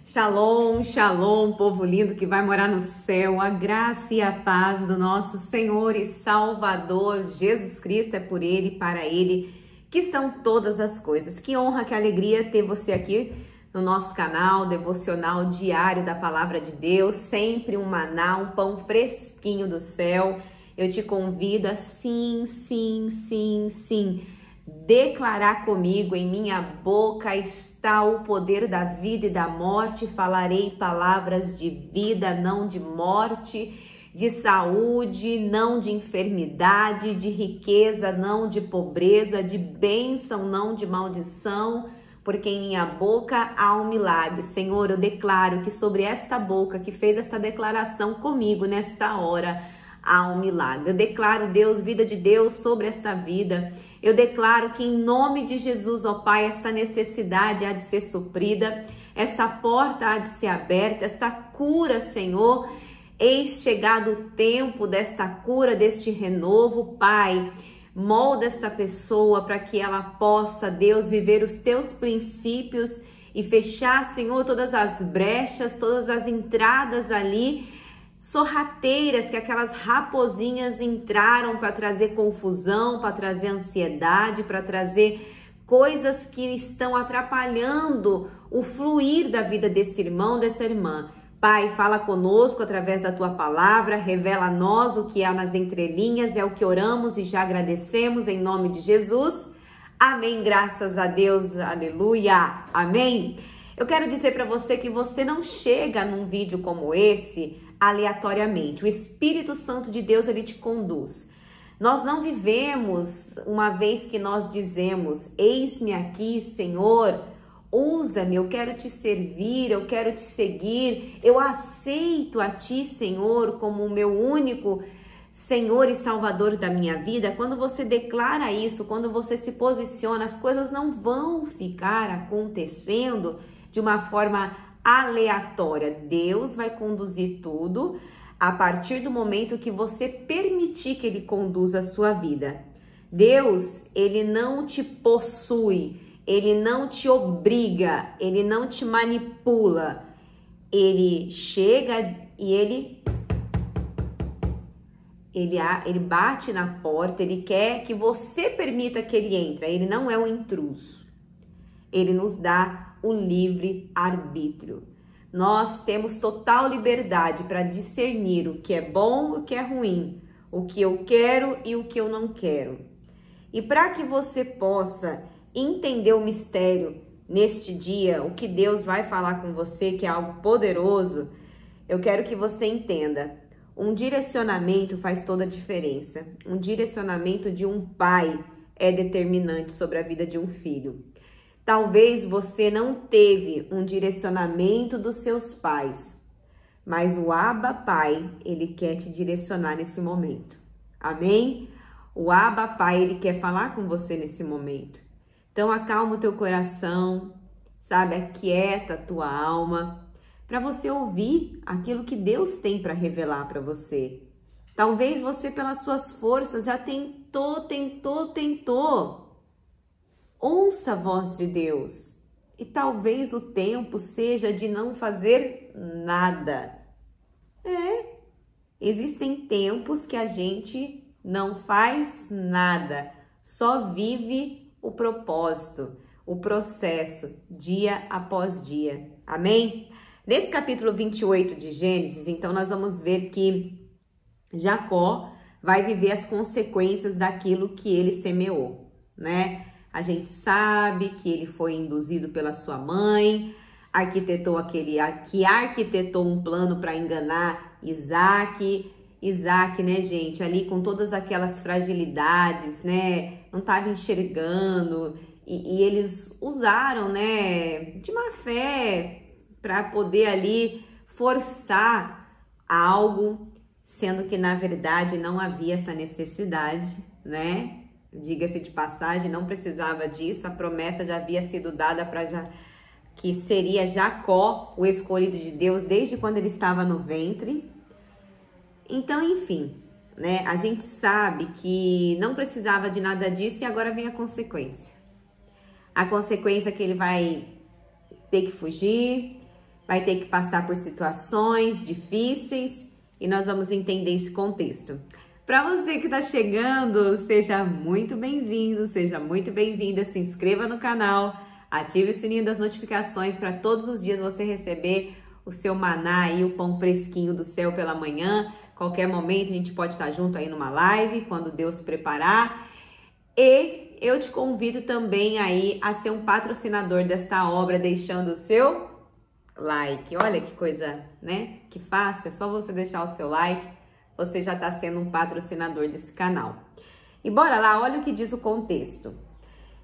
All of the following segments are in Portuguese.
Shalom, shalom, povo lindo que vai morar no céu, a graça e a paz do nosso Senhor e Salvador Jesus Cristo, é por Ele, para Ele, que são todas as coisas. Que honra, que alegria ter você aqui no nosso canal devocional diário da Palavra de Deus, sempre um maná, um pão fresquinho do céu. Eu te convido a sim, declarar comigo: em minha boca está o poder da vida e da morte, falarei palavras de vida, não de morte, de saúde, não de enfermidade, de riqueza, não de pobreza, de bênção, não de maldição, porque em minha boca há um milagre. Senhor, eu declaro que sobre esta boca que fez esta declaração comigo nesta hora, há um milagre. Eu declaro, Deus, vida de Deus sobre esta vida. Eu declaro que em nome de Jesus, ó Pai, esta necessidade há de ser suprida, esta porta há de ser aberta, esta cura, Senhor, eis chegado o tempo desta cura, deste renovo, Pai. Molda esta pessoa para que ela possa, Deus, viver os teus princípios e fechar, Senhor, todas as brechas, todas as entradas ali sorrateiras, que aquelas raposinhas entraram para trazer confusão, para trazer ansiedade, para trazer coisas que estão atrapalhando o fluir da vida desse irmão, dessa irmã. Pai, fala conosco através da tua palavra, revela a nós o que há nas entrelinhas, é o que oramos e já agradecemos em nome de Jesus. Amém, graças a Deus, aleluia, amém. Eu quero dizer para você que você não chega num vídeo como esse aleatoriamente. O Espírito Santo de Deus, ele te conduz. Nós não vivemos uma vez que nós dizemos: eis-me aqui, Senhor, usa-me, eu quero te servir, eu quero te seguir, eu aceito a ti, Senhor, como o meu único Senhor e Salvador da minha vida. Quando você declara isso, quando você se posiciona, as coisas não vão ficar acontecendo de uma forma aleatória. Deus vai conduzir tudo a partir do momento que você permitir que Ele conduza a sua vida. Deus, Ele não te possui, Ele não te obriga, Ele não te manipula. Ele chega e Ele bate na porta, Ele quer que você permita que Ele entre. Ele não é um intruso. Ele nos dá o livre arbítrio. Nós temos total liberdade para discernir o que é bom e o que é ruim, o que eu quero e o que eu não quero. E para que você possa entender o mistério neste dia, o que Deus vai falar com você, que é algo poderoso, eu quero que você entenda: um direcionamento faz toda a diferença. Um direcionamento de um pai é determinante sobre a vida de um filho. Talvez você não teve um direcionamento dos seus pais, mas o Abba Pai, Ele quer te direcionar nesse momento. Amém? O Abba Pai, Ele quer falar com você nesse momento. Então acalma o teu coração, sabe? Aquieta a tua alma, para você ouvir aquilo que Deus tem para revelar para você. Talvez você, pelas suas forças, já tentou. Ouça a voz de Deus. E talvez o tempo seja de não fazer nada. Existem tempos que a gente não faz nada, só vive o propósito, o processo, dia após dia. Amém? Nesse capítulo 28 de Gênesis, então, nós vamos ver que Jacó vai viver as consequências daquilo que ele semeou, né? A gente sabe que ele foi induzido pela sua mãe, arquitetou um plano para enganar Isaac. Isaac, né, gente, ali com todas aquelas fragilidades, né, não estava enxergando, e eles usaram, né, de má fé para poder ali forçar algo, sendo que na verdade não havia essa necessidade, né? Diga-se de passagem, não precisava disso, a promessa já havia sido dada para que seria Jacó o escolhido de Deus desde quando ele estava no ventre. Então, enfim, né? A gente sabe que não precisava de nada disso e agora vem a consequência. A consequência é que ele vai ter que fugir, vai ter que passar por situações difíceis e nós vamos entender esse contexto. Para você que está chegando, seja muito bem-vindo, seja muito bem-vinda, se inscreva no canal, ative o sininho das notificações para todos os dias você receber o seu maná e o pão fresquinho do céu pela manhã. Qualquer momento a gente pode estar junto aí numa live, quando Deus preparar. E eu te convido também aí a ser um patrocinador desta obra, deixando o seu like. Olha que coisa, né? Que fácil, é só você deixar o seu like, você já está sendo um patrocinador desse canal. E bora lá, olha o que diz o contexto.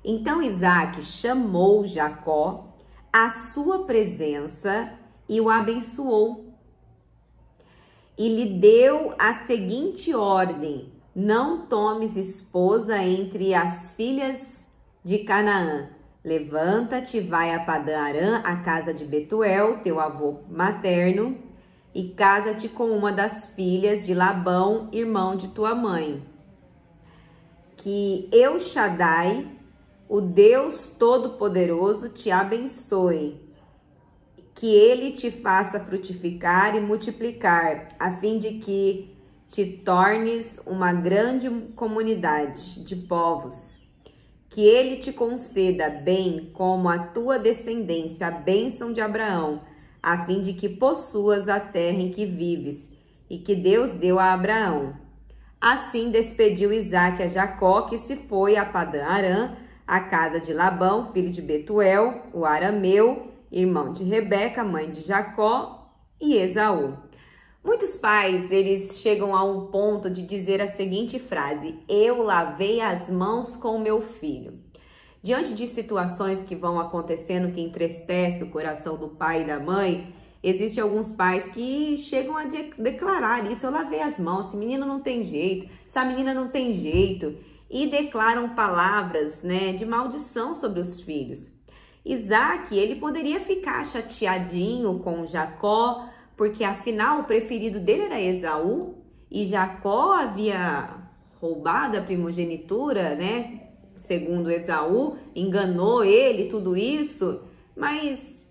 Então Isaac chamou Jacó à sua presença e o abençoou. E lhe deu a seguinte ordem: não tomes esposa entre as filhas de Canaã. Levanta-te, vai a Padã Arã, a casa de Betuel, teu avô materno, e casa-te com uma das filhas de Labão, irmão de tua mãe. Que El Shaddai, o Deus Todo-Poderoso, te abençoe. Que ele te faça frutificar e multiplicar, a fim de que te tornes uma grande comunidade de povos. Que ele te conceda bem como a tua descendência, a bênção de Abraão, a fim de que possuas a terra em que vives, e que Deus deu a Abraão. Assim despediu Isaque a Jacó, que se foi a Padã Arã, a casa de Labão, filho de Betuel, o arameu, irmão de Rebeca, mãe de Jacó, e Esaú. Muitos pais, eles chegam a um ponto de dizer a seguinte frase: eu lavei as mãos com o meu filho. Diante de situações que vão acontecendo que entristece o coração do pai e da mãe, existem alguns pais que chegam a declarar isso: eu lavei as mãos, esse menino não tem jeito, essa menina não tem jeito, e declaram palavras, né, de maldição sobre os filhos. Isaac, ele poderia ficar chateadinho com Jacó, porque afinal o preferido dele era Esaú, e Jacó havia roubado a primogenitura, né? Segundo Esaú, enganou ele, tudo isso, mas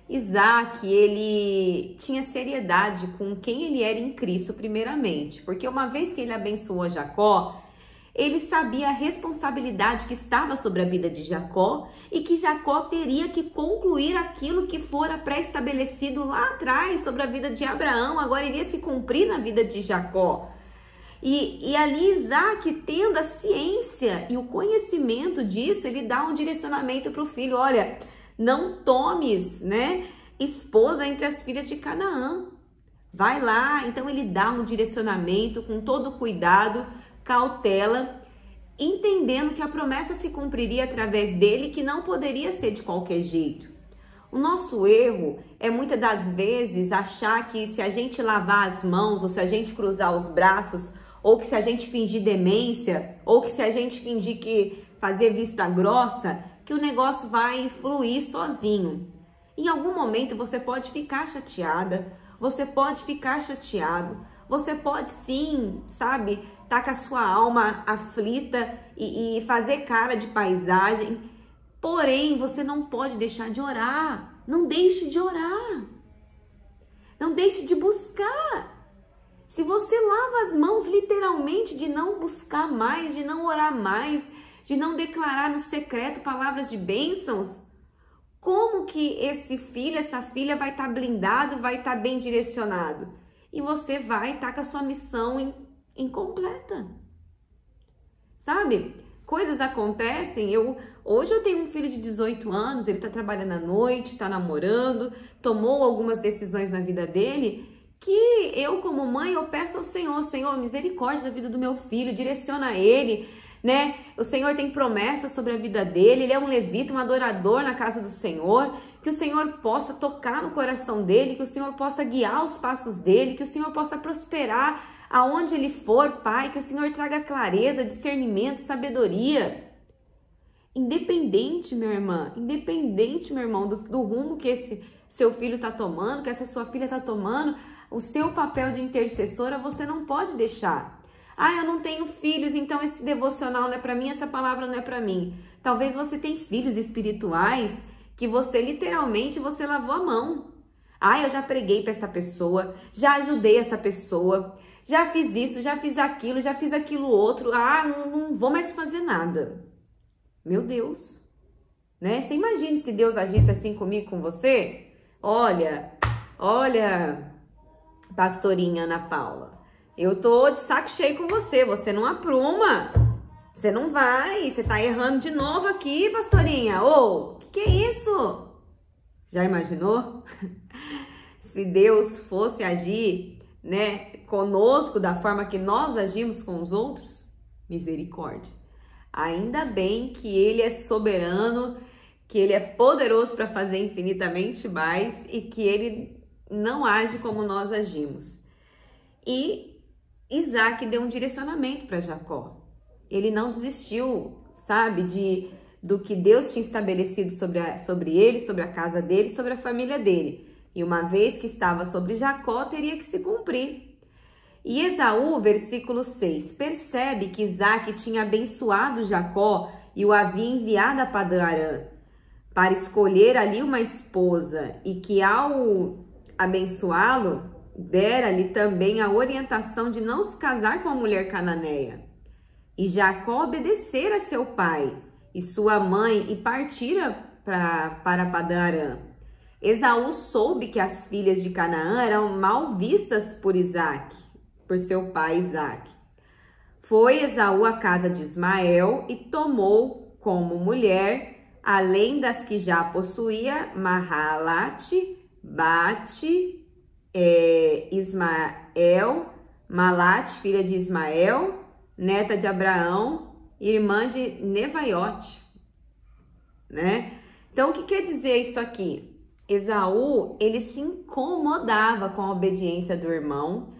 Isaac, ele tinha seriedade com quem ele era em Cristo primeiramente, porque uma vez que ele abençoou Jacó, ele sabia a responsabilidade que estava sobre a vida de Jacó e que Jacó teria que concluir aquilo que fora pré-estabelecido lá atrás sobre a vida de Abraão, agora iria se cumprir na vida de Jacó. E ali Isaac, tendo a ciência e o conhecimento disso, ele dá um direcionamento para o filho: olha, não tomes, né, esposa entre as filhas de Canaã. Vai lá. Então ele dá um direcionamento com todo cuidado, cautela, entendendo que a promessa se cumpriria através dele, que não poderia ser de qualquer jeito. O nosso erro é muitas das vezes achar que se a gente lavar as mãos, ou se a gente cruzar os braços, ou que se a gente fingir demência, ou que se a gente fingir que fazer vista grossa, que o negócio vai fluir sozinho. Em algum momento você pode ficar chateada, você pode ficar chateado, você pode sim, sabe, tá com a sua alma aflita e fazer cara de paisagem, porém você não pode deixar de orar. Não deixe de orar, não deixe de buscar. Se você lava as mãos literalmente de não buscar mais, de não orar mais, de não declarar no secreto palavras de bênçãos, como que esse filho, essa filha vai estar blindado, vai estar bem direcionado? E você vai estar com a sua missão incompleta. Sabe? Coisas acontecem. Hoje eu tenho um filho de 18 anos, ele está trabalhando à noite, está namorando, tomou algumas decisões na vida dele, que eu como mãe, eu peço ao Senhor: Senhor, misericórdia da vida do meu filho, direciona ele, né? O Senhor tem promessas sobre a vida dele, ele é um levita, um adorador na casa do Senhor, que o Senhor possa tocar no coração dele, que o Senhor possa guiar os passos dele, que o Senhor possa prosperar aonde ele for, Pai, que o Senhor traga clareza, discernimento, sabedoria. Independente, minha irmã, independente, meu irmão, do rumo que esse seu filho está tomando, que essa sua filha está tomando, o seu papel de intercessora você não pode deixar. Ah, eu não tenho filhos, então esse devocional não é para mim, essa palavra não é para mim. Talvez você tenha filhos espirituais que você literalmente lavou a mão. Ah, eu já preguei para essa pessoa, já ajudei essa pessoa, já fiz isso, já fiz aquilo outro. Ah, não vou mais fazer nada. Meu Deus, né? Você imagina se Deus agisse assim comigo, com você? Olha, pastorinha Ana Paula, eu tô de saco cheio com você, você não apruma, você não vai, você tá errando de novo aqui, pastorinha. Ô, que é isso? Já imaginou? Se Deus fosse agir, né, conosco da forma que nós agimos com os outros? Misericórdia. Ainda bem que Ele é soberano, que Ele é poderoso para fazer infinitamente mais e que Ele não age como nós agimos. E Isaac deu um direcionamento para Jacó. Ele não desistiu, sabe, do que Deus tinha estabelecido sobre ele, sobre a casa dele, sobre a família dele. E uma vez que estava sobre Jacó, teria que se cumprir. E Esaú, versículo 6, percebe que Isaac tinha abençoado Jacó e o havia enviado a Padã-Arã para escolher ali uma esposa, e que ao abençoá-lo, dera-lhe também a orientação de não se casar com a mulher cananeia. E Jacó obedecera a seu pai e sua mãe e partira para Padã-Arã. Esaú soube que as filhas de Canaã eram mal vistas por Isaac, por seu pai Isaac. Foi Esaú à casa de Ismael e tomou como mulher, além das que já possuía, Mahalate, Bate, Ismael, Malate, filha de Ismael, neta de Abraão, irmã de Nevaiote, né? Então, o que quer dizer isso aqui? Esaú, ele se incomodava com a obediência do irmão,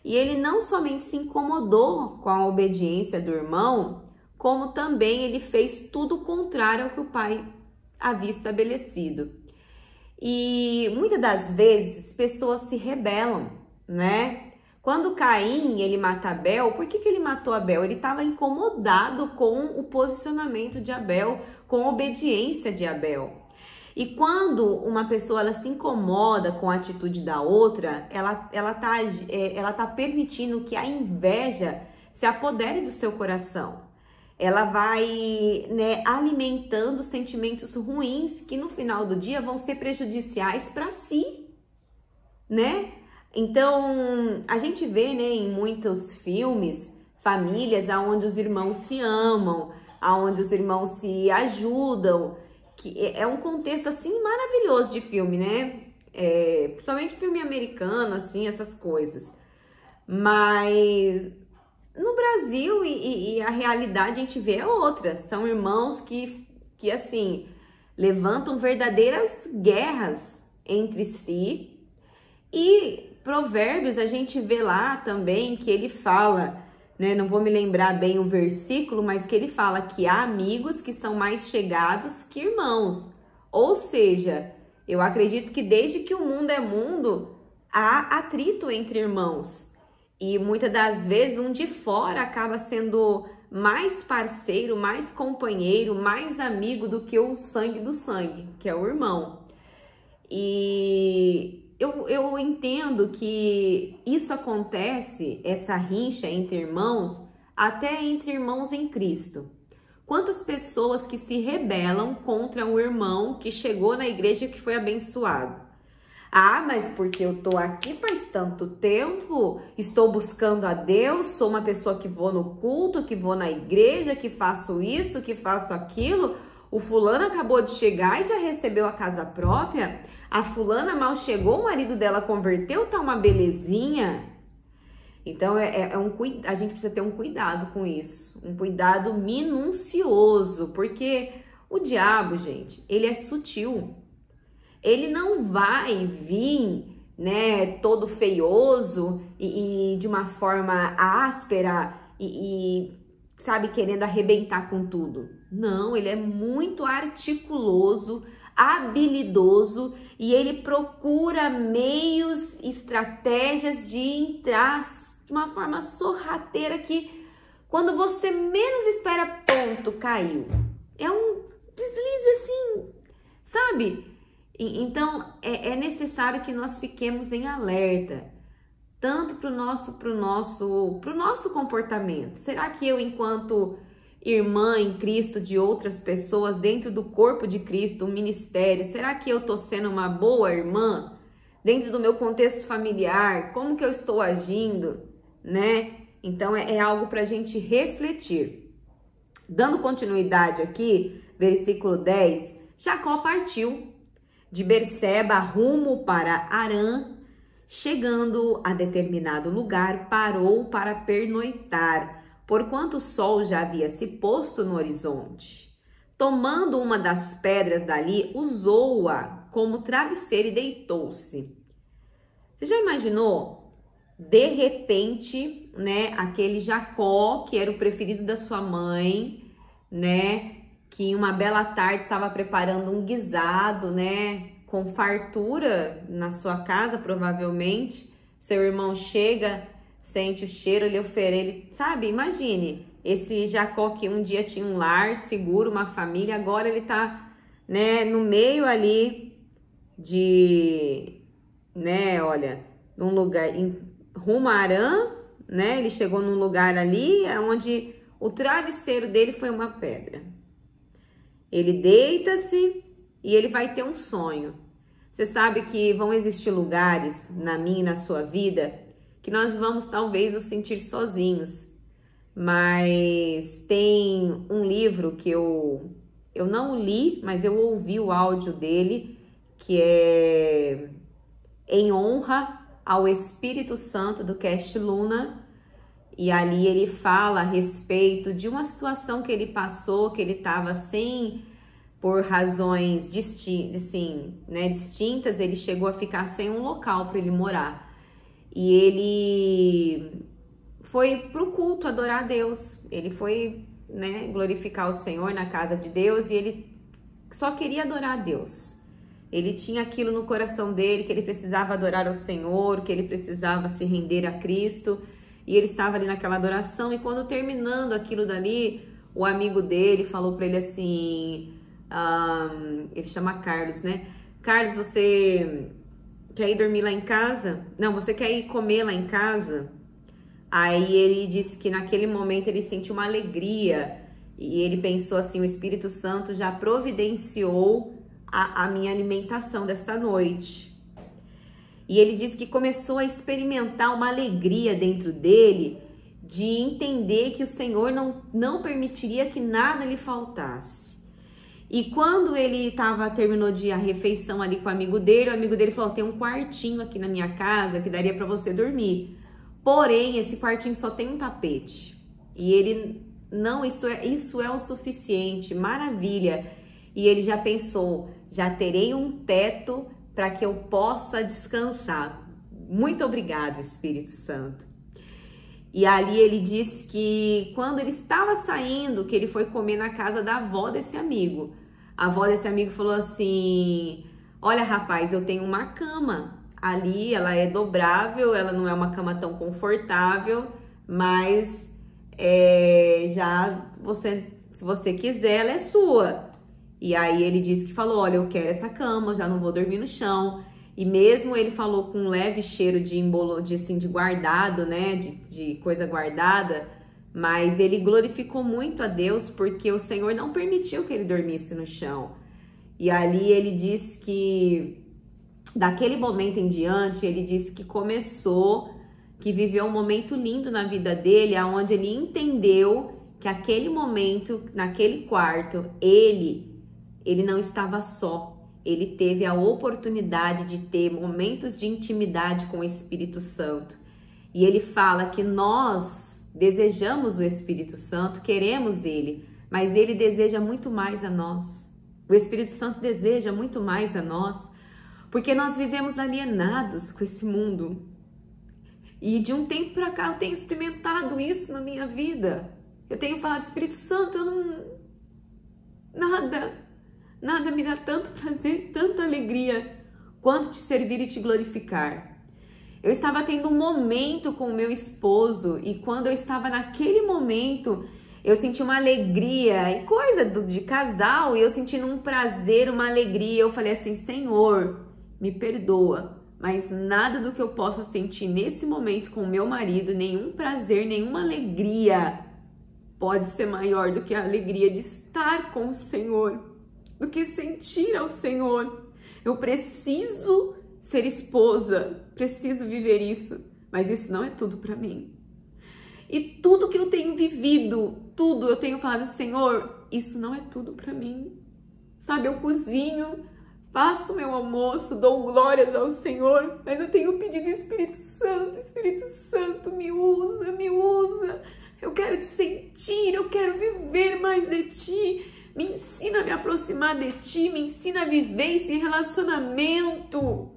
e ele não somente se incomodou com a obediência do irmão, como também ele fez tudo o contrário ao que o pai havia estabelecido. E muitas das vezes pessoas se rebelam, né? Quando Caim, ele mata Abel, por que ele matou Abel? Ele estava incomodado com o posicionamento de Abel, com a obediência de Abel. E quando uma pessoa ela se incomoda com a atitude da outra, ela tá permitindo que a inveja se apodere do seu coração. Ela vai, né, alimentando sentimentos ruins que no final do dia vão ser prejudiciais para si, né? Então, a gente vê, né, em muitos filmes, famílias onde os irmãos se amam, onde os irmãos se ajudam, que é um contexto, assim, maravilhoso de filme, né? Principalmente filme americano, assim, essas coisas. Mas no Brasil e a realidade a gente vê é outra. São irmãos que assim, levantam verdadeiras guerras entre si. E Provérbios a gente vê lá também que ele fala, né, não vou me lembrar bem o versículo, mas que ele fala que há amigos que são mais chegados que irmãos. Ou seja, eu acredito que desde que o mundo é mundo, há atrito entre irmãos. E muitas das vezes um de fora acaba sendo mais parceiro, mais companheiro, mais amigo do que o sangue do sangue, que é o irmão. E eu entendo que isso acontece, essa rixa entre irmãos, até entre irmãos em Cristo. Quantas pessoas que se rebelam contra o irmão que chegou na igreja e que foi abençoado? Ah, mas porque eu tô aqui faz tanto tempo, estou buscando a Deus, sou uma pessoa que vou no culto, que vou na igreja, que faço isso, que faço aquilo. O fulano acabou de chegar e já recebeu a casa própria. A fulana mal chegou, o marido dela converteu, tá uma belezinha. Então, a gente precisa ter um cuidado com isso, um cuidado minucioso, porque o diabo, gente, ele é sutil. Ele não vai vir, né, todo feioso e de uma forma áspera e sabe, querendo arrebentar com tudo. Não, ele é muito articuloso, habilidoso e ele procura meios, estratégias de entrar de uma forma sorrateira que quando você menos espera, ponto, caiu. É um deslize assim, sabe? Então, é necessário que nós fiquemos em alerta, tanto para o nosso comportamento. Será que eu, enquanto irmã em Cristo de outras pessoas, dentro do corpo de Cristo, um ministério, será que eu estou sendo uma boa irmã? Dentro do meu contexto familiar, como que eu estou agindo, né? Então, é algo para a gente refletir. Dando continuidade aqui, versículo 10, Jacó partiu de Berseba rumo para Harã. Chegando a determinado lugar, parou para pernoitar, porquanto o sol já havia se posto no horizonte. Tomando uma das pedras dali, usou-a como travesseiro e deitou-se. Você já imaginou? De repente, né, aquele Jacó, que era o preferido da sua mãe, né, que em uma bela tarde estava preparando um guisado, né, com fartura na sua casa, provavelmente. Seu irmão chega, sente o cheiro, ele oferece, sabe? Imagine, esse Jacó que um dia tinha um lar seguro, uma família, agora ele tá, né, no meio ali de, né, olha, num lugar, rumo a Harã, né? Ele chegou num lugar ali onde o travesseiro dele foi uma pedra. Ele deita-se e ele vai ter um sonho. Você sabe que vão existir lugares na minha e na sua vida que nós vamos talvez nos sentir sozinhos. Mas tem um livro que eu não li, mas eu ouvi o áudio dele, que é Em Honra ao Espírito Santo, do Cash Luna. E ali ele fala a respeito de uma situação que ele passou, que ele estava sem, por razões distintas, ele chegou a ficar sem um local para ele morar. E ele foi para o culto adorar a Deus, ele foi, né, glorificar o Senhor na casa de Deus, e ele só queria adorar a Deus. Ele tinha aquilo no coração dele, que ele precisava adorar ao Senhor, que ele precisava se render a Cristo. E ele estava ali naquela adoração, e quando terminando aquilo dali, o amigo dele falou para ele assim, ele chama Carlos, né? Carlos, você quer ir dormir lá em casa? Não, você quer ir comer lá em casa? Aí ele disse que naquele momento ele sentiu uma alegria, e ele pensou assim, o Espírito Santo já providenciou a minha alimentação desta noite. E ele disse que começou a experimentar uma alegria dentro dele de entender que o Senhor não permitiria que nada lhe faltasse. E quando ele terminou a refeição ali com o amigo dele falou, tem um quartinho aqui na minha casa que daria para você dormir. Porém, esse quartinho só tem um tapete. E ele, não, isso é o suficiente, maravilha. E ele já pensou, já terei um teto para que eu possa descansar. Muito obrigado, Espírito Santo. E ali ele disse que quando ele estava saindo, que ele foi comer na casa da avó desse amigo. A avó desse amigo falou assim, olha rapaz, eu tenho uma cama ali, ela é dobrável, ela não é uma cama tão confortável, mas se você quiser, ela é sua. E aí ele disse que falou, olha, eu quero essa cama, já não vou dormir no chão. E mesmo ele falou com um leve cheiro de guardado, né, de coisa guardada, mas ele glorificou muito a Deus porque o Senhor não permitiu que ele dormisse no chão. E ali ele disse que, daquele momento em diante, ele disse que viveu um momento lindo na vida dele, onde ele entendeu que aquele momento, naquele quarto, ele não estava só. Ele teve a oportunidade de ter momentos de intimidade com o Espírito Santo. E ele fala que nós desejamos o Espírito Santo, queremos ele, mas ele deseja muito mais a nós. O Espírito Santo deseja muito mais a nós, porque nós vivemos alienados com esse mundo. E de um tempo para cá eu tenho experimentado isso na minha vida. Eu tenho falado, Espírito Santo, nada me dá tanto prazer, tanta alegria, quanto te servir e te glorificar. Eu estava tendo um momento com o meu esposo, e quando eu estava naquele momento, eu senti uma alegria, e coisa de casal, e eu sentindo um prazer, uma alegria. Eu falei assim, Senhor, me perdoa, mas nada do que eu possa sentir nesse momento com o meu marido, nenhum prazer, nenhuma alegria, pode ser maior do que a alegria de estar com o Senhor, do que sentir ao Senhor. Eu preciso ser esposa, preciso viver isso, mas isso não é tudo para mim. E tudo que eu tenho vivido, tudo eu tenho falado, Senhor, isso não é tudo para mim. Sabe, eu cozinho, faço meu almoço, dou glórias ao Senhor, mas eu tenho pedido, Espírito Santo, me usa, me usa. Eu quero te sentir, eu quero viver mais de ti. Me ensina a me aproximar de ti, me ensina a viver esse relacionamento.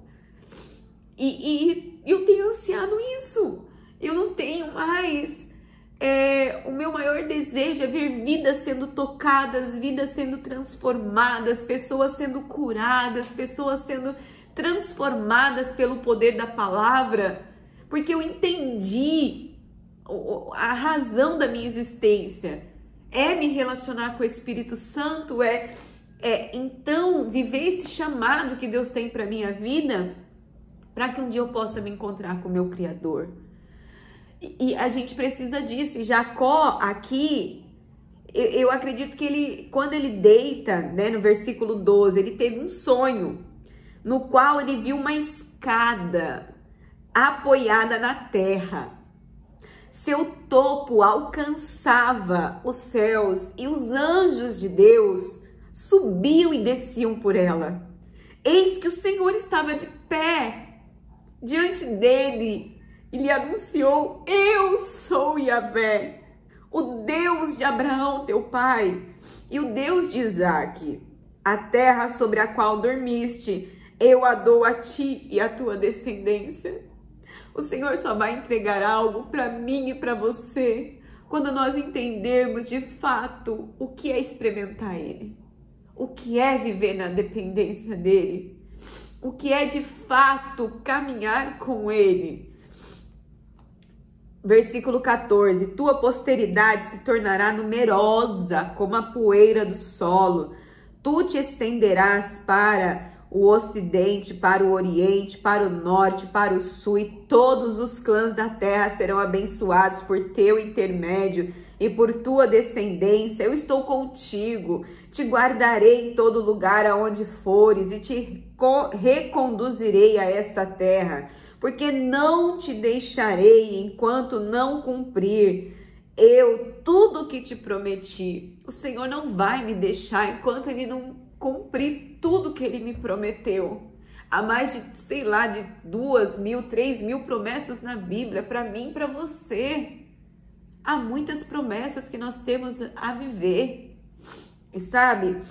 E eu tenho ansiado isso. Eu não tenho mais. O meu maior desejo é ver vidas sendo tocadas, vidas sendo transformadas, pessoas sendo curadas, pessoas sendo transformadas pelo poder da palavra, porque eu entendi a razão da minha existência. É me relacionar com o Espírito Santo, então viver esse chamado que Deus tem para minha vida, para que um dia eu possa me encontrar com o meu Criador. E a gente precisa disso. E Jacó aqui, eu acredito que quando ele deita, né, no versículo 12, ele teve um sonho, no qual ele viu uma escada apoiada na terra. Seu topo alcançava os céus e os anjos de Deus subiam e desciam por ela. Eis que o Senhor estava de pé diante dele e lhe anunciou: eu sou Yahvé, o Deus de Abraão, teu pai, e o Deus de Isaque. A terra sobre a qual dormiste, eu a dou a ti e a tua descendência. O Senhor só vai entregar algo para mim e para você quando nós entendermos de fato o que é experimentar Ele, o que é viver na dependência dEle, o que é de fato caminhar com Ele. Versículo 14, tua posteridade se tornará numerosa como a poeira do solo. Tu te estenderás para o ocidente, para o oriente, para o norte, para o sul, e todos os clãs da terra serão abençoados por teu intermédio e por tua descendência. Eu estou contigo, te guardarei em todo lugar aonde fores e te reconduzirei a esta terra, porque não te deixarei enquanto não cumprir eu tudo que te prometi. O Senhor não vai me deixar enquanto Ele não cumprir tudo que Ele me prometeu. Há mais de, sei lá, de 2.000, 3.000 promessas na Bíblia, para mim e para você. Há muitas promessas que nós temos a viver. E sabe,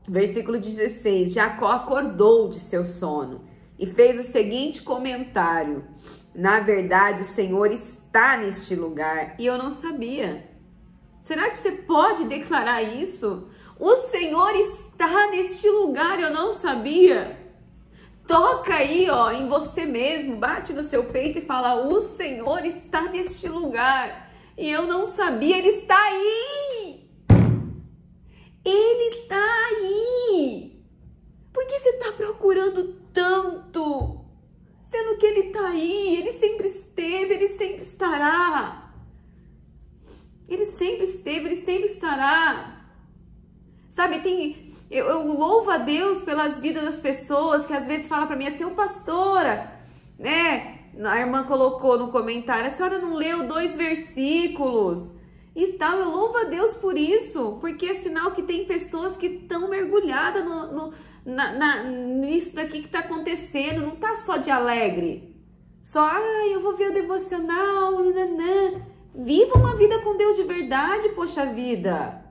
versículo 16, Jacó acordou de seu sono e fez o seguinte comentário: na verdade, o Senhor está neste lugar e eu não sabia. Será que você pode declarar isso? O Senhor está neste lugar, eu não sabia. Toca aí, ó, em você mesmo, bate no seu peito e fala: o Senhor está neste lugar e eu não sabia. Ele está aí. Ele está aí. Por que você está procurando tanto? Sendo que Ele está aí, Ele sempre esteve, Ele sempre estará. Ele sempre esteve, Ele sempre estará. Sabe, eu louvo a Deus pelas vidas das pessoas que às vezes falam para mim assim: ô pastora, né? A irmã colocou no comentário, a senhora não leu 2 versículos e tal. Eu louvo a Deus por isso, porque é sinal que tem pessoas que estão mergulhadas nisso daqui que está acontecendo. Não tá só de alegre, só, eu vou ver o devocional, nanã. Viva uma vida com Deus de verdade, poxa vida.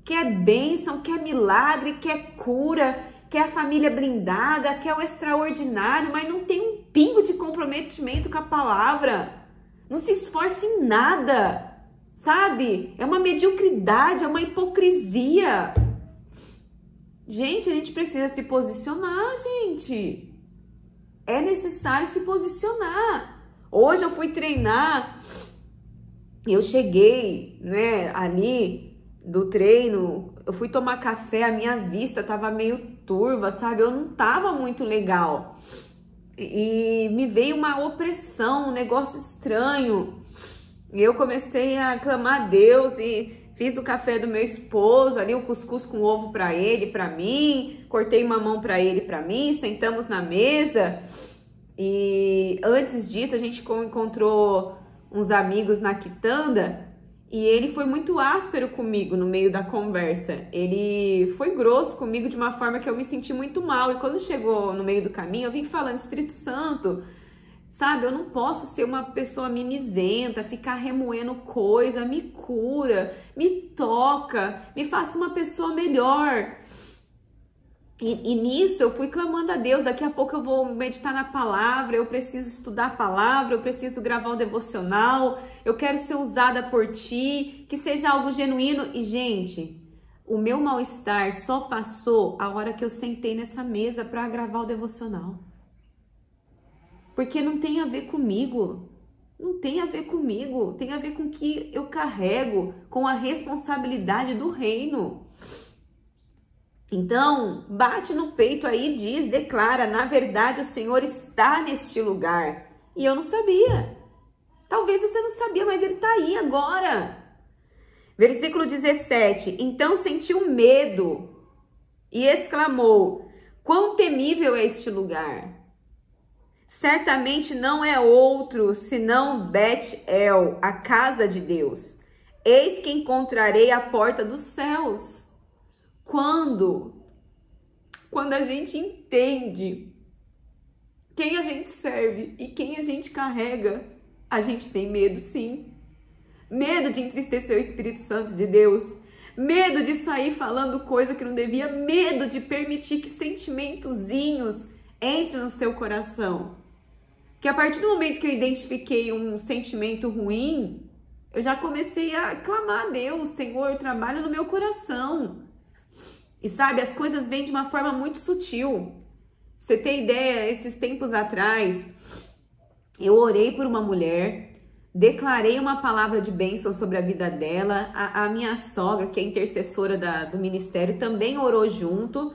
Quer bênção, quer milagre, quer cura, quer a família blindada, quer o extraordinário, mas não tem um pingo de comprometimento com a palavra. Não se esforce em nada, sabe? É uma mediocridade, é uma hipocrisia. Gente, a gente precisa se posicionar, gente. É necessário se posicionar. Hoje eu fui treinar eu cheguei, né, ali do treino, eu fui tomar café, a minha vista tava meio turva, sabe? Eu não tava muito legal. E me veio uma opressão, um negócio estranho. E eu comecei a clamar a Deus e fiz o café do meu esposo, ali o cuscuz com ovo para ele, para mim, cortei mamão para ele, para mim, sentamos na mesa. E antes disso a gente encontrou uns amigos na quitanda e ele foi muito áspero comigo no meio da conversa. Ele foi grosso comigo de uma forma que eu me senti muito mal. E quando chegou no meio do caminho, eu vim falando, Espírito Santo, sabe, eu não posso ser uma pessoa mimizenta, ficar remoendo coisa, me cura, me toca, me faça uma pessoa melhor. E nisso eu fui clamando a Deus, daqui a pouco eu vou meditar na palavra, eu preciso estudar a palavra, eu preciso gravar um devocional, eu quero ser usada por ti, que seja algo genuíno. E gente, o meu mal-estar só passou a hora que eu sentei nessa mesa para gravar o devocional. Porque não tem a ver comigo, não tem a ver comigo, tem a ver com o que eu carrego, com a responsabilidade do reino. Então, bate no peito aí, diz, declara, na verdade o Senhor está neste lugar. E eu não sabia. Talvez você não sabia, mas ele está aí agora. Versículo 17, então sentiu medo e exclamou, quão temível é este lugar. Certamente não é outro senão Bet-El, a casa de Deus. Eis que encontrarei a porta dos céus. Quando a gente entende quem a gente serve e quem a gente carrega, a gente tem medo, sim. Medo de entristecer o Espírito Santo de Deus. Medo de sair falando coisa que não devia. Medo de permitir que sentimentozinhos entrem no seu coração. Que a partir do momento que eu identifiquei um sentimento ruim, eu já comecei a clamar a Deus, Senhor, trabalha no meu coração. E sabe, as coisas vêm de uma forma muito sutil. Você tem ideia, esses tempos atrás, eu orei por uma mulher, declarei uma palavra de bênção sobre a vida dela, a minha sogra, que é intercessora do ministério, também orou junto,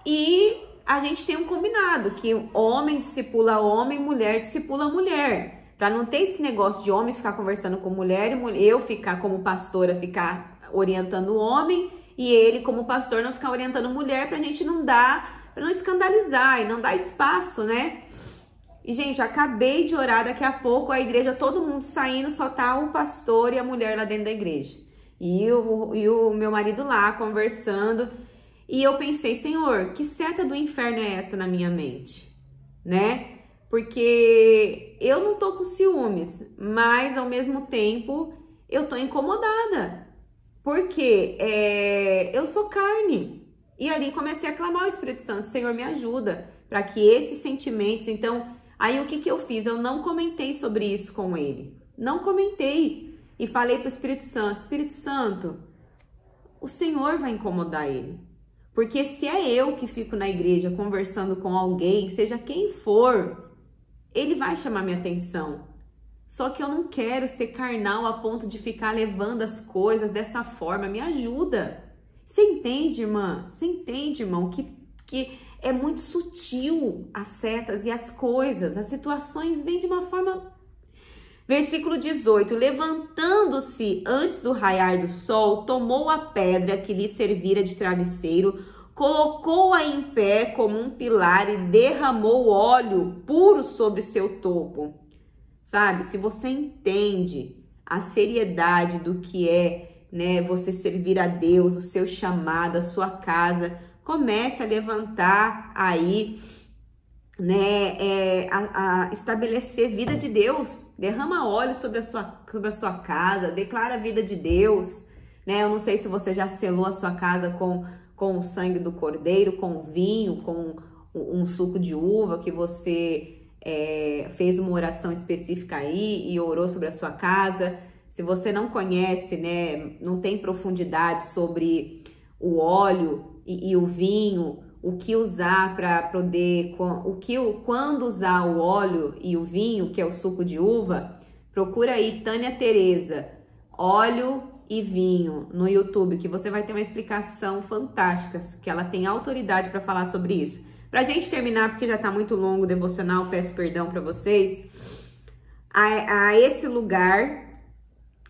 e a gente tem um combinado, que homem discipula homem, mulher discipula mulher, para não ter esse negócio de homem ficar conversando com mulher, e eu ficar como pastora, ficar orientando o homem, e ele, como pastor, não ficar orientando mulher, pra gente não dar, pra não escandalizar e não dar espaço, né? E, gente, acabei de orar, daqui a pouco a igreja, todo mundo saindo, só tá o pastor e a mulher lá dentro da igreja. E o meu marido lá, conversando. E eu pensei, Senhor, que seta do inferno é essa na minha mente? Né? Porque eu não tô com ciúmes, mas, ao mesmo tempo, eu tô incomodada. Porque eu sou carne. E ali comecei a clamar ao Espírito Santo, Senhor, me ajuda, para que esses sentimentos... Então, aí o que eu fiz? Eu não comentei sobre isso com ele. Não comentei. E falei para o Espírito Santo, o Senhor vai incomodar ele. Porque se é eu que fico na igreja conversando com alguém, seja quem for, ele vai chamar minha atenção. Só que eu não quero ser carnal a ponto de ficar levando as coisas dessa forma. Me ajuda. Você entende, irmã? Você entende, irmão, que é muito sutil as setas e as coisas, as situações vêm de uma forma... Versículo 18. Levantando-se antes do raiar do sol, tomou a pedra que lhe servira de travesseiro, colocou-a em pé como um pilar e derramou óleo puro sobre seu topo. Sabe, se você entende a seriedade do que é, né, você servir a Deus, o seu chamado, a sua casa, comece a levantar aí, né, a estabelecer vida de Deus. Derrama óleo sobre a sua casa, declara a vida de Deus, né? Eu não sei se você já selou a sua casa com o sangue do cordeiro, com vinho, com um suco de uva que você... fez uma oração específica aí e orou sobre a sua casa. Se você não conhece, né, não tem profundidade sobre o óleo e o vinho, o que usar para poder, quando usar o óleo e o vinho, que é o suco de uva, procura aí Tânia Teresa, óleo e vinho no YouTube, que você vai ter uma explicação fantástica, que ela tem autoridade para falar sobre isso. Pra gente terminar, porque já tá muito longo o devocional, peço perdão para vocês. A esse lugar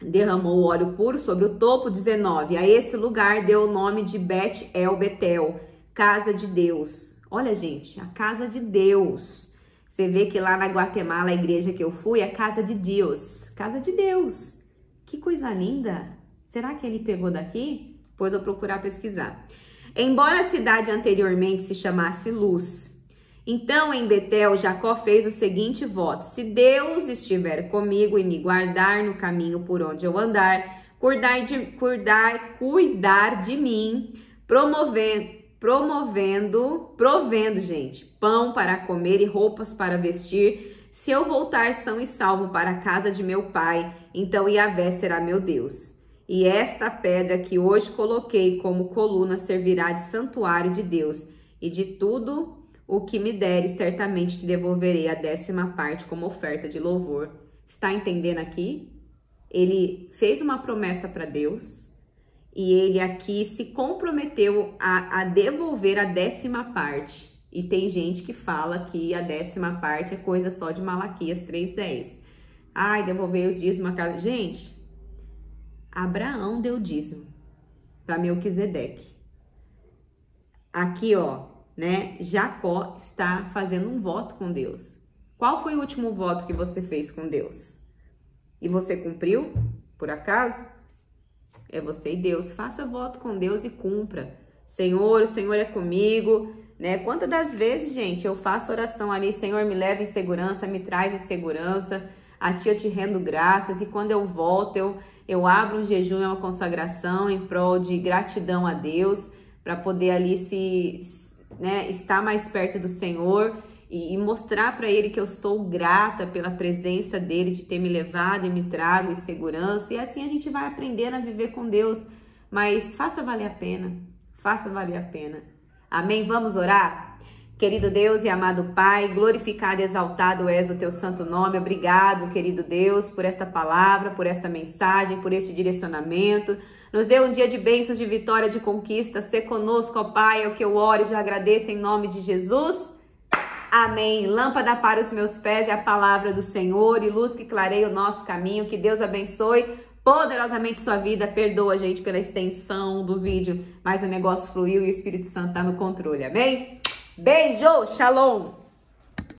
derramou o óleo puro sobre o topo, 19. A esse lugar deu o nome de Bet-El, Betel, casa de Deus. Olha, gente, a casa de Deus. Você vê que lá na Guatemala, a igreja que eu fui, é casa de Deus. Casa de Deus. Que coisa linda. Será que ele pegou daqui? Depois eu vou procurar pesquisar. Embora a cidade anteriormente se chamasse Luz, então em Betel, Jacó fez o seguinte voto: se Deus estiver comigo e me guardar no caminho por onde eu andar, cuidar de mim, provendo, gente, pão para comer e roupas para vestir, se eu voltar são e salvo para a casa de meu pai, então Yahvé será meu Deus. E esta pedra que hoje coloquei como coluna servirá de santuário de Deus, e de tudo o que me deres, certamente te devolverei a 10ª parte como oferta de louvor. Está entendendo aqui? Ele fez uma promessa para Deus e ele aqui se comprometeu a devolver a 10ª parte. E tem gente que fala que a 10ª parte é coisa só de Malaquias 3:10. Ai, devolver os dízimos a casa. Gente, Abraão deu dízimo para Melquisedeque. Aqui, ó, né? Jacó está fazendo um voto com Deus. Qual foi o último voto que você fez com Deus? E você cumpriu? Por acaso? É você e Deus. Faça voto com Deus e cumpra. Senhor, o Senhor é comigo, né? Quantas das vezes, gente, eu faço oração ali, Senhor, me leva em segurança, me traz em segurança, a ti eu te rendo graças, e quando eu volto, eu abro um jejum, uma consagração em prol de gratidão a Deus, para poder ali estar mais perto do Senhor e mostrar para Ele que eu estou grata pela presença dEle, de ter me levado e me trago em segurança. E assim a gente vai aprendendo a viver com Deus. Mas faça valer a pena. Faça valer a pena. Amém? Vamos orar? Querido Deus e amado Pai, glorificado e exaltado és o teu santo nome. Obrigado, querido Deus, por esta palavra, por esta mensagem, por este direcionamento. Nos dê um dia de bênçãos, de vitória, de conquista. Sê conosco, ó Pai, é o que eu oro e já agradeço em nome de Jesus. Amém. Lâmpada para os meus pés é a palavra do Senhor e luz que clareia o nosso caminho. Que Deus abençoe poderosamente sua vida. Perdoa, gente, pela extensão do vídeo, mas o negócio fluiu e o Espírito Santo está no controle. Amém? Beijo, shalom!